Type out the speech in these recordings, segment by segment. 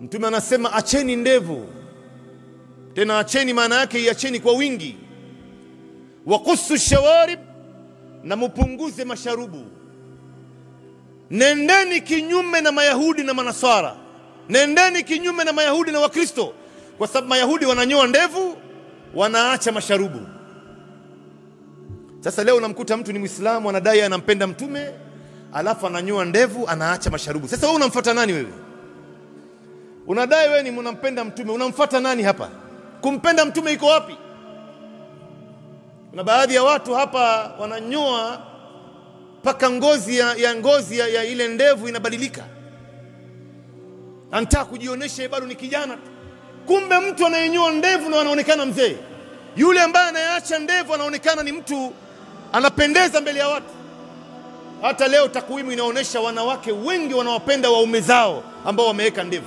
Mtume anasema acheni ndevu, tena acheni maana yake iacheni kwa wingi. Wa qussu shawarib, na mupunguze masharubu. Nendeni kinyume na Mayahudi na Manasara, nendeni kinyume na Mayahudi na Wakristo, kwa sababu Mayahudi wananyoa ndevu, wanaacha masharubu. Sasa leo unamkuta mtu ni Muislamu anadai anampenda Mtume, alafu ananyoa ndevu, anaacha masharubu. Sasa wewe unamfuata nani wewe? Unadai wewe ni unampenda Mtume, unamfuata nani hapa? Kumpenda Mtume iko wapi? Kuna baadhi ya watu hapa wananyoa paka ngozi ya ile ndevu inabadilika. Anataka kujionesha bado ni kijana. Kumbe mtu anayenyoa ndevu na anaonekana mzee. Yule ambaye anaacha ndevu anaonekana ni mtu anapendeza mbele ya watu. Hata leo takwimu inaonyesha wanawake wengi wanawapenda waume zao ambao wameweka ndevu.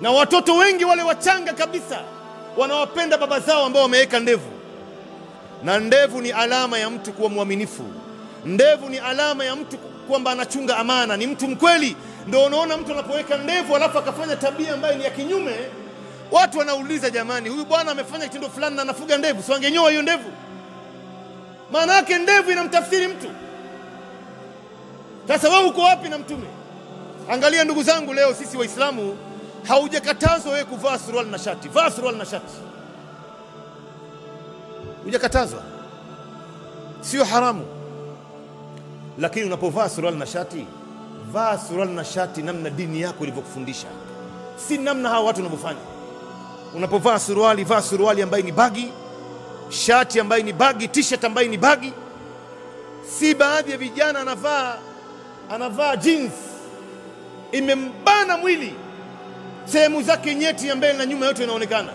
Na watoto wengi wale wachanga kabisa wanawapenda baba zao ambao wameweka ndevu. Na ndevu ni alama ya mtu kuwa mwaminifu. Ndevu ni alama ya mtu kwamba anachunga amana, ni mtu mkweli. Ndio unaona mtu anapoweka ndevu alafu akafanya tabia ambayo ni ya kinyume, watu wanauliza, jamani, huyu bwana amefanya kitendo fulani na anafuga ndevu, si angenyoa hiyo ndevu? Maana yake ndevu inamtafsiri mtu. Sasa wewe uko wapi na Mtume? Angalia ndugu zangu, leo sisi Waislamu haujakatazwa wewe kuvaa suruali na shati. Vaa suruali na shati, hujakatazwa, sio haramu. Lakini unapovaa suruali na shati, vaa suruali na shati namna dini yako ilivyokufundisha, si namna hawa watu wanavyofanya. Unapovaa suruali, vaa suruali ambayo ni bagi, shati ambayo ni bagi, t-shirt ambayo ni bagi. Si baadhi ya vijana anavaa jeans imembana mwili, sehemu zake nyeti ya mbele na nyuma yote inaonekana,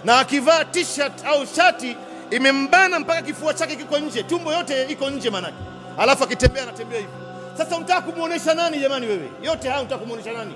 na akivaa t-shirt au shati imembana mpaka kifua chake kiko nje, tumbo yote iko nje manake, alafu akitembea anatembea hivi. Sasa unataka kumuonesha nani jamani wewe? Yote haya unataka kumuonesha nani?